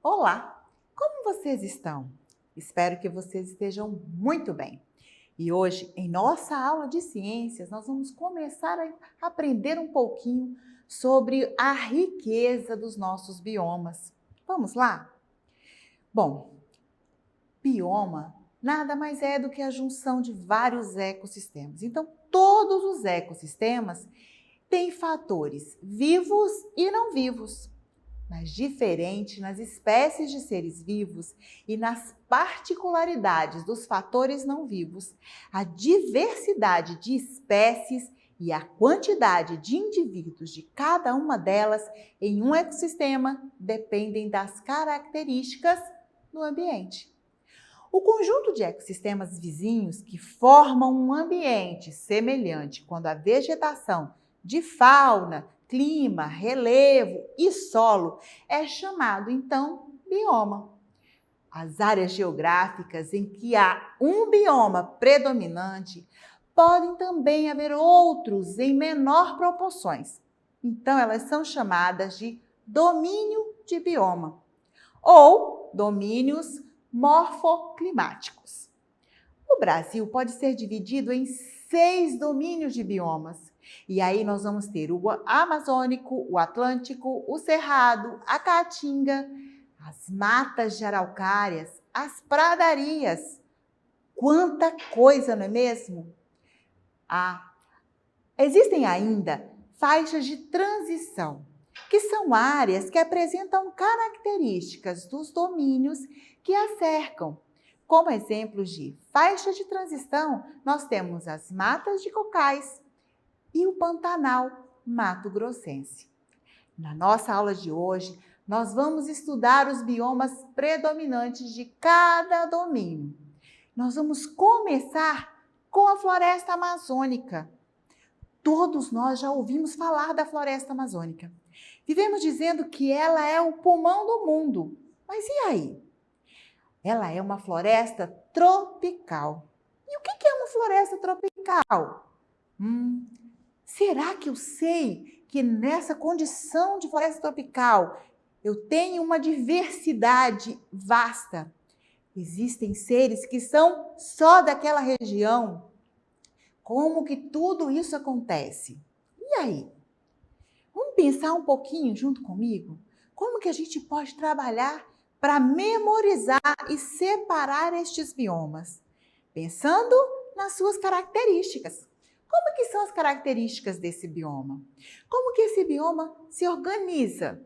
Olá, como vocês estão? Espero que vocês estejam muito bem. E hoje, em nossa aula de ciências, nós vamos começar a aprender um pouquinho sobre a riqueza dos nossos biomas. Vamos lá? Bom, bioma nada mais é do que a junção de vários ecossistemas. Então, todos os ecossistemas têm fatores vivos e não vivos. Mas diferente nas espécies de seres vivos e nas particularidades dos fatores não vivos, a diversidade de espécies e a quantidade de indivíduos de cada uma delas em um ecossistema dependem das características do ambiente. O conjunto de ecossistemas vizinhos que formam um ambiente semelhante quando a vegetação de fauna, clima, relevo e solo é chamado, então, bioma. As áreas geográficas em que há um bioma predominante podem também haver outros em menor proporções. Então, elas são chamadas de domínio de bioma ou domínios morfoclimáticos. O Brasil pode ser dividido em 6 domínios de biomas. E aí nós vamos ter o Amazônico, o Atlântico, o Cerrado, a Caatinga, as matas de araucárias, as pradarias. Quanta coisa, não é mesmo? Existem ainda faixas de transição, que são áreas que apresentam características dos domínios que a cercam. Como exemplos de faixa de transição, nós temos as matas de cocais e o Pantanal mato-grossense. Na nossa aula de hoje, nós vamos estudar os biomas predominantes de cada domínio. Nós vamos começar com a floresta amazônica. Todos nós já ouvimos falar da floresta amazônica. Vivemos dizendo que ela é o pulmão do mundo. Mas e aí? Ela é uma floresta tropical. E o que é uma floresta tropical? Será que eu sei que nessa condição de floresta tropical eu tenho uma diversidade vasta? Existem seres que são só daquela região. Como que tudo isso acontece? E aí? Vamos pensar um pouquinho junto comigo? Como que a gente pode trabalhar para memorizar e separar estes biomas? Pensando nas suas características. Como que são as características desse bioma? Como que esse bioma se organiza?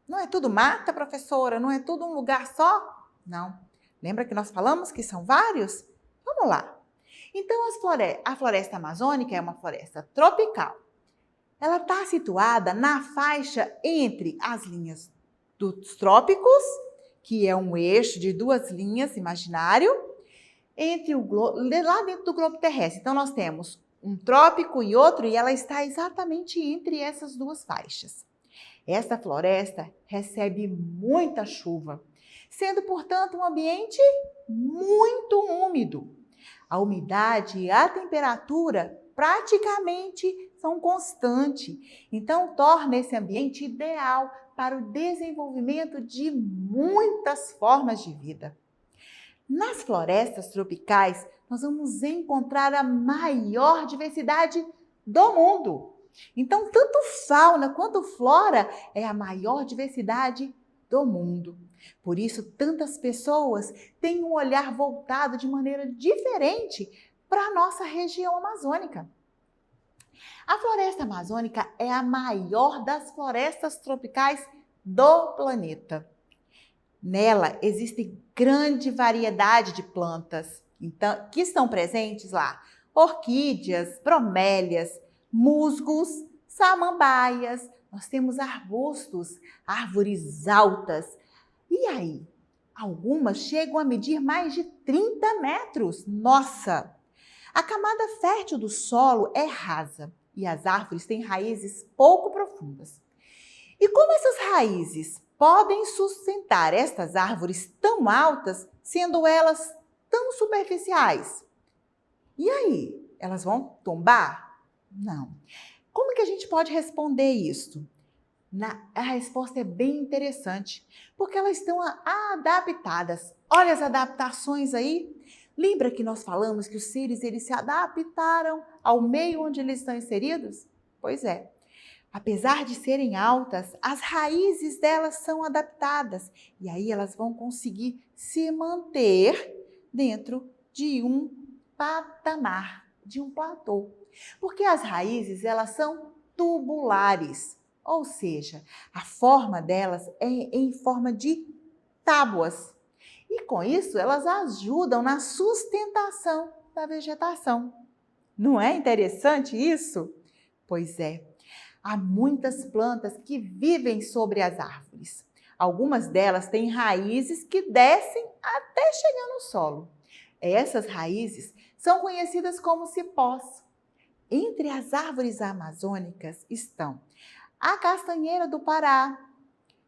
Não é tudo mata, professora? Não é tudo um lugar só? Não. Lembra que nós falamos que são vários? Vamos lá. Então, a floresta amazônica é uma floresta tropical. Ela está situada na faixa entre as linhas dos trópicos, que é um eixo de 2 linhas imaginário, lá dentro do globo terrestre. Então, nós temos um trópico e outro, e ela está exatamente entre essas 2 faixas. Esta floresta recebe muita chuva, sendo, portanto, um ambiente muito úmido. A umidade e a temperatura praticamente são constantes, então torna esse ambiente ideal para o desenvolvimento de muitas formas de vida. Nas florestas tropicais, nós vamos encontrar a maior diversidade do mundo. Então, tanto fauna quanto flora é a maior diversidade do mundo. Por isso, tantas pessoas têm um olhar voltado de maneira diferente para a nossa região amazônica. A floresta amazônica é a maior das florestas tropicais do planeta. Nela existe grande variedade de plantas que estão presentes lá. Orquídeas, bromélias, musgos, samambaias. Nós temos arbustos, árvores altas. E aí? Algumas chegam a medir mais de 30 metros. Nossa! A camada fértil do solo é rasa e as árvores têm raízes pouco profundas. E como essas raízes podem sustentar estas árvores tão altas, sendo elas tão superficiais? E aí? Elas vão tombar? Não. Como que a gente pode responder isso? A resposta é bem interessante, porque elas estão adaptadas. Olha as adaptações aí. Lembra que nós falamos que os seres eles se adaptaram ao meio onde eles estão inseridos? Pois é. Apesar de serem altas, as raízes delas são adaptadas e aí elas vão conseguir se manter dentro de um patamar, de um platô. Porque as raízes elas são tubulares, ou seja, a forma delas é em forma de tábuas. E com isso elas ajudam na sustentação da vegetação. Não é interessante isso? Pois é. Há muitas plantas que vivem sobre as árvores. Algumas delas têm raízes que descem até chegar no solo. Essas raízes são conhecidas como cipós. Entre as árvores amazônicas estão a castanheira do Pará,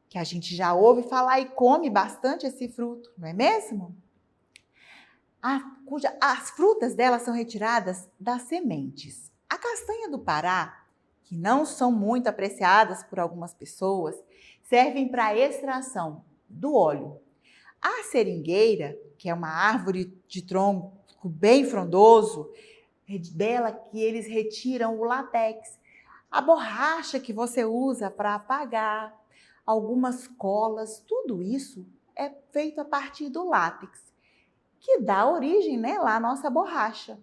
que a gente já ouve falar e come bastante esse fruto, não é mesmo? As frutas delas são retiradas das sementes. A castanha do Pará, que não são muito apreciadas por algumas pessoas, servem para a extração do óleo. A seringueira, que é uma árvore de tronco bem frondoso, é dela que eles retiram o látex, a borracha que você usa para apagar, algumas colas, tudo isso é feito a partir do látex, que dá origem, né, lá à nossa borracha.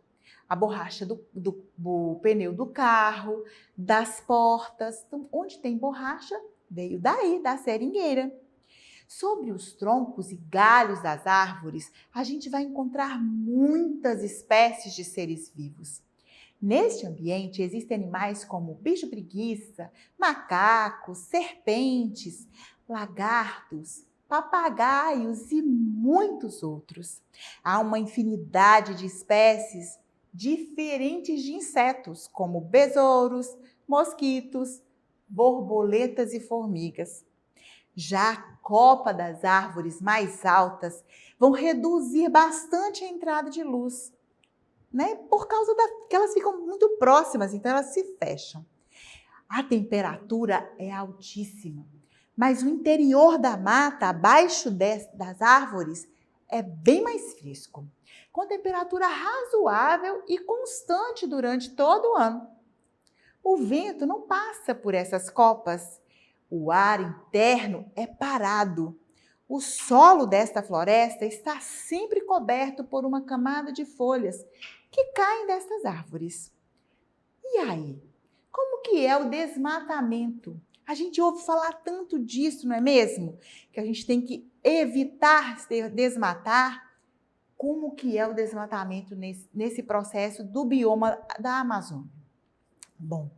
A borracha do pneu do carro, das portas. Então, onde tem borracha, veio daí, da seringueira. Sobre os troncos e galhos das árvores, a gente vai encontrar muitas espécies de seres vivos. Neste ambiente existem animais como bicho-preguiça, macacos, serpentes, lagartos, papagaios e muitos outros. Há uma infinidade de espécies diferentes de insetos, como besouros, mosquitos, borboletas e formigas. Já a copa das árvores mais altas vão reduzir bastante a entrada de luz, né? Por causa que elas ficam muito próximas, então elas se fecham. A temperatura é altíssima, mas o interior da mata, abaixo das árvores, é bem mais fresco, com temperatura razoável e constante durante todo o ano. O vento não passa por essas copas. O ar interno é parado. O solo desta floresta está sempre coberto por uma camada de folhas que caem destas árvores. E aí? Como que é o desmatamento? A gente ouve falar tanto disso, não é mesmo? Que a gente tem que evitar desmatar. Como que é o desmatamento nesse processo do bioma da Amazônia? Bom,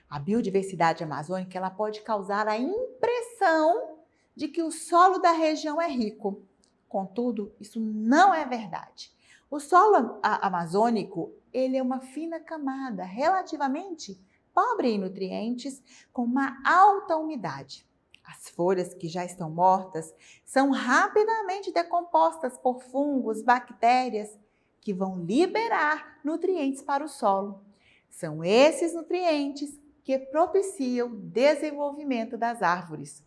a biodiversidade amazônica ela pode causar a impressão de que o solo da região é rico. Contudo, isso não é verdade. O solo amazônico ele é uma fina camada, relativamente pobre em nutrientes, com uma alta umidade. As folhas que já estão mortas são rapidamente decompostas por fungos, bactérias, que vão liberar nutrientes para o solo. São esses nutrientes que propiciam o desenvolvimento das árvores.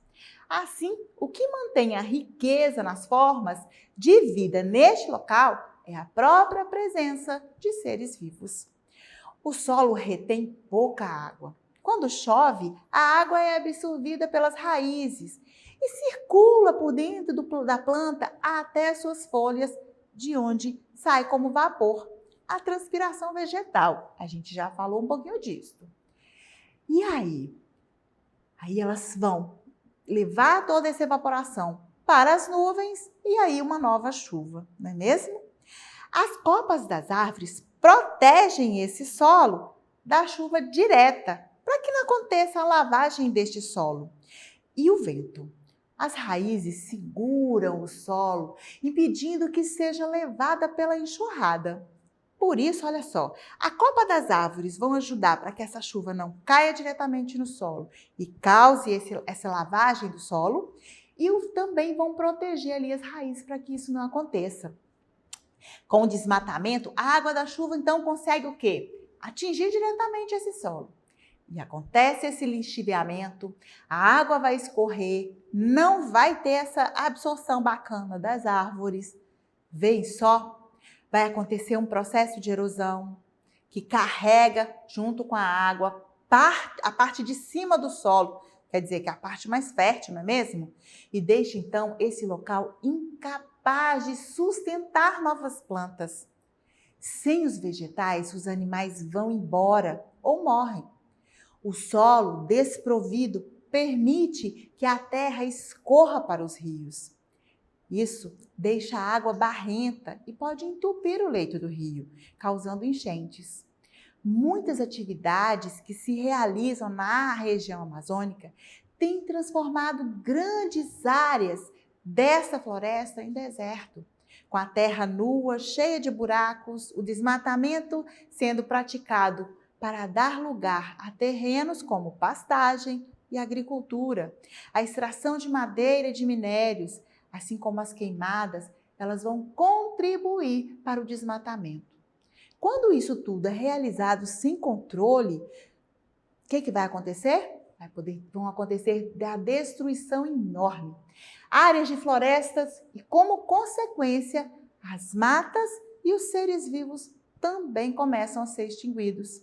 Assim, o que mantém a riqueza nas formas de vida neste local é a própria presença de seres vivos. O solo retém pouca água. Quando chove, a água é absorvida pelas raízes e circula por dentro da planta até suas folhas, de onde sai como vapor. A transpiração vegetal. A gente já falou um pouquinho disso. E aí? Aí elas vão levar toda essa evaporação para as nuvens e aí uma nova chuva, não é mesmo? As copas das árvores protegem esse solo da chuva direta, para que não aconteça a lavagem deste solo. E o vento? As raízes seguram o solo, impedindo que seja levada pela enxurrada. Por isso, olha só, a copa das árvores vão ajudar para que essa chuva não caia diretamente no solo e cause essa lavagem do solo, e também vão proteger ali as raízes para que isso não aconteça. Com o desmatamento, a água da chuva então consegue o quê? Atingir diretamente esse solo. E acontece esse lixiviamento, a água vai escorrer, não vai ter essa absorção bacana das árvores. Vem só, vai acontecer um processo de erosão que carrega junto com a água a parte de cima do solo, quer dizer que é a parte mais fértil, não é mesmo? E deixa então esse local incapaz de sustentar novas plantas. Sem os vegetais, os animais vão embora ou morrem. O solo desprovido permite que a terra escorra para os rios. Isso deixa a água barrenta e pode entupir o leito do rio, causando enchentes. Muitas atividades que se realizam na região amazônica têm transformado grandes áreas dessa floresta em deserto, com a terra nua, cheia de buracos, o desmatamento sendo praticado para dar lugar a terrenos como pastagem e agricultura. A extração de madeira e de minérios, assim como as queimadas, elas vão contribuir para o desmatamento. Quando isso tudo é realizado sem controle, o que vai acontecer? Vão acontecer a destruição enorme. Áreas de florestas e, como consequência, as matas e os seres vivos também começam a ser extinguidos.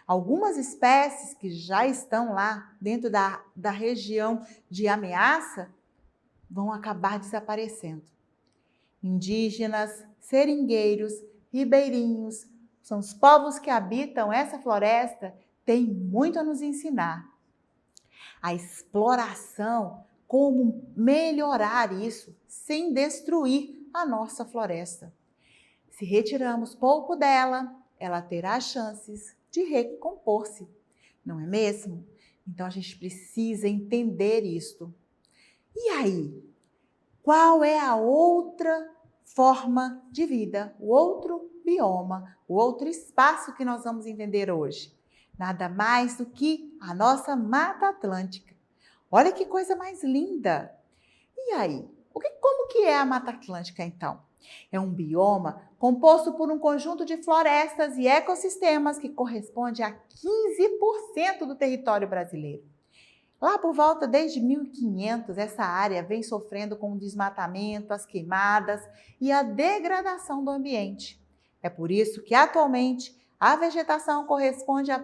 Algumas espécies que já estão lá dentro da região de ameaça vão acabar desaparecendo. Indígenas, seringueiros, ribeirinhos, são os povos que habitam essa floresta, têm muito a nos ensinar. A exploração, como melhorar isso sem destruir a nossa floresta. Se retiramos pouco dela, ela terá chances de recompor-se, não é mesmo? Então a gente precisa entender isto. E aí, qual é a outra forma de vida, o outro bioma, o outro espaço que nós vamos entender hoje? Nada mais do que a nossa Mata Atlântica. Olha que coisa mais linda! E aí, como que é a Mata Atlântica então? É um bioma composto por um conjunto de florestas e ecossistemas que corresponde a 15% do território brasileiro. Lá por volta desde 1500, essa área vem sofrendo com o desmatamento, as queimadas e a degradação do ambiente. É por isso que atualmente a vegetação corresponde a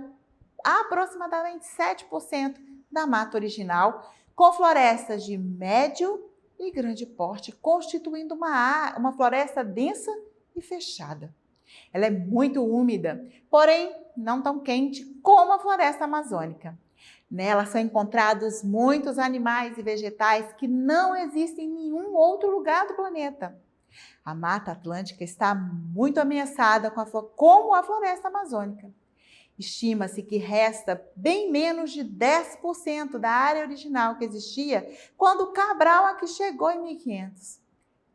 aproximadamente 7% da mata original, com florestas de médio e grande porte, constituindo uma floresta densa e fechada. Ela é muito úmida, porém não tão quente como a floresta amazônica. Nela são encontrados muitos animais e vegetais que não existem em nenhum outro lugar do planeta. A Mata Atlântica está muito ameaçada como a floresta amazônica. Estima-se que resta bem menos de 10% da área original que existia quando Cabral aqui chegou em 1500.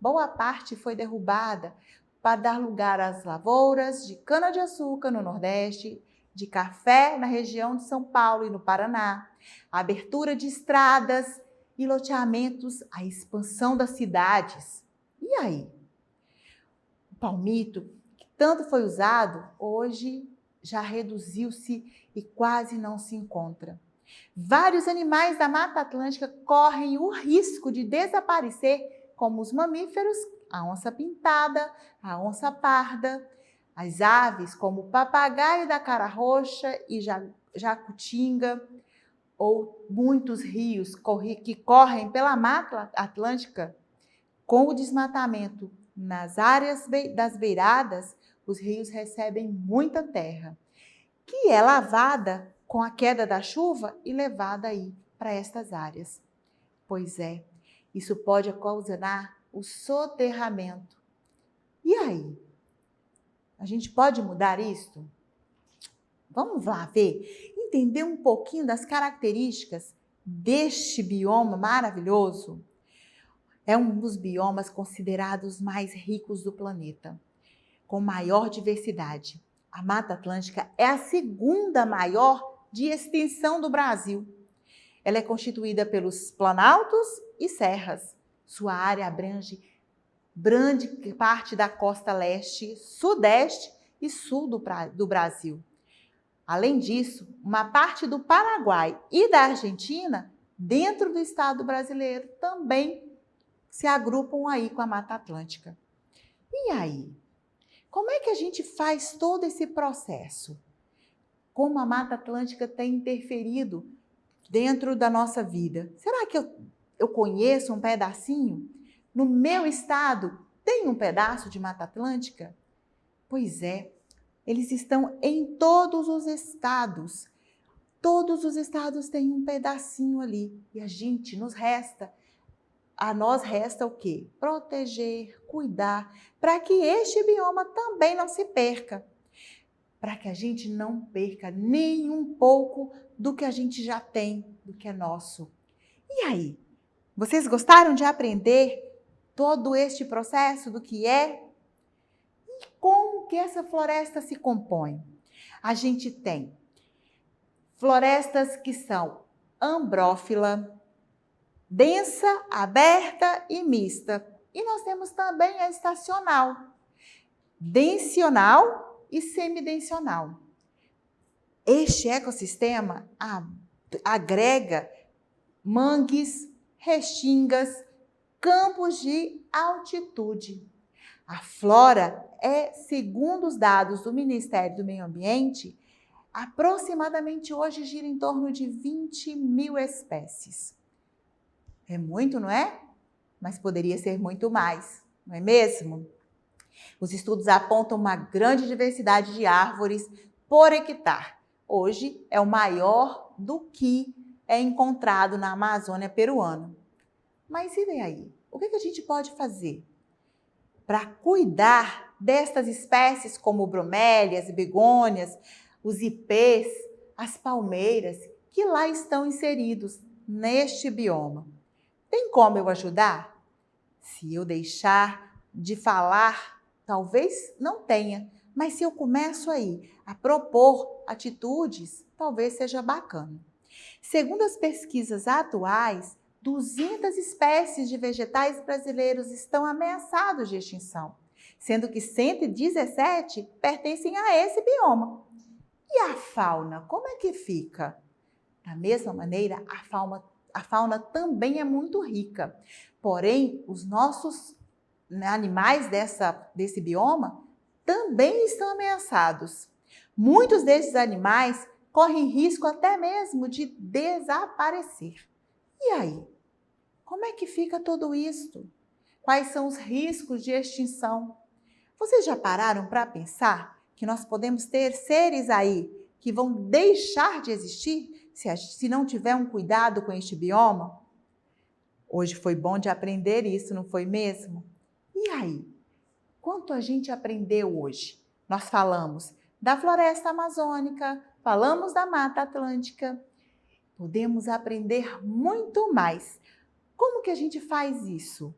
Boa parte foi derrubada para dar lugar às lavouras de cana-de-açúcar no Nordeste, de café na região de São Paulo e no Paraná, a abertura de estradas e loteamentos, a expansão das cidades. E aí? O palmito, que tanto foi usado, hoje já reduziu-se e quase não se encontra. Vários animais da Mata Atlântica correm o risco de desaparecer, como os mamíferos, a onça-pintada, a onça-parda, as aves, como o papagaio da cara roxa e jacutinga, ou muitos rios que correm pela Mata Atlântica. Com o desmatamento nas áreas das beiradas, os rios recebem muita terra, que é lavada com a queda da chuva e levada aí para estas áreas. Pois é, isso pode ocasionar o soterramento. E aí? A gente pode mudar isto? Vamos lá ver, entender um pouquinho das características deste bioma maravilhoso? É um dos biomas considerados mais ricos do planeta, com maior diversidade. A Mata Atlântica é a segunda maior de extensão do Brasil. Ela é constituída pelos planaltos e serras. Sua área abrange grande parte da costa leste, sudeste e sul do Brasil. Além disso, uma parte do Paraguai e da Argentina, dentro do estado brasileiro, também se agrupam aí com a Mata Atlântica. E aí? Como é que a gente faz todo esse processo? Como a Mata Atlântica tem interferido dentro da nossa vida? Será que eu conheço um pedacinho? No meu estado tem um pedaço de Mata Atlântica? Pois é, eles estão em todos os estados. Todos os estados têm um pedacinho ali. E a nós resta o quê? Proteger, cuidar, para que este bioma também não se perca. Para que a gente não perca nem um pouco do que a gente já tem, do que é nosso. E aí? Vocês gostaram de aprender todo este processo do que é? E como que essa floresta se compõe? A gente tem florestas que são ambrófila, densa, aberta e mista. E nós temos também a estacional, densional e semidensional. Este ecossistema agrega mangues, restingas, campos de altitude. A flora segundo os dados do Ministério do Meio Ambiente, aproximadamente hoje gira em torno de 20.000 espécies. É muito, não é? Mas poderia ser muito mais, não é mesmo? Os estudos apontam uma grande diversidade de árvores por hectare. Hoje é o maior do que é encontrado na Amazônia peruana. Mas e daí? O que a gente pode fazer para cuidar destas espécies como bromélias, begônias, os ipês, as palmeiras, que lá estão inseridos neste bioma? Tem como eu ajudar? Se eu deixar de falar, talvez não tenha, mas se eu começo aí a propor atitudes, talvez seja bacana. Segundo as pesquisas atuais, 200 espécies de vegetais brasileiros estão ameaçados de extinção, sendo que 117 pertencem a esse bioma. E a fauna, como é que fica? Da mesma maneira, a fauna também é muito rica, porém, os nossos animais desse bioma também estão ameaçados. Muitos desses animais correm risco até mesmo de desaparecer. E aí? Como é que fica tudo isso? Quais são os riscos de extinção? Vocês já pararam para pensar que nós podemos ter seres aí que vão deixar de existir se não tiver um cuidado com este bioma? Hoje foi bom de aprender isso, não foi mesmo? E aí? Quanto a gente aprendeu hoje? Nós falamos da floresta amazônica, falamos da Mata Atlântica. Podemos aprender muito mais. Como que a gente faz isso?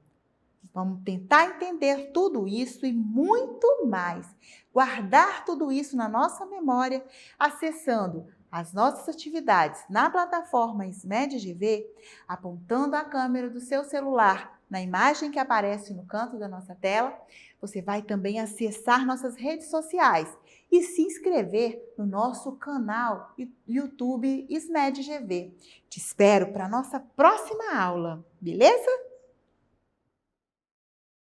Vamos tentar entender tudo isso e muito mais. Guardar tudo isso na nossa memória, acessando as nossas atividades na plataforma SMED-GV, apontando a câmera do seu celular na imagem que aparece no canto da nossa tela. Você vai também acessar nossas redes sociais e se inscrever no nosso canal YouTube SMED-GV. Te espero para a nossa próxima aula, beleza?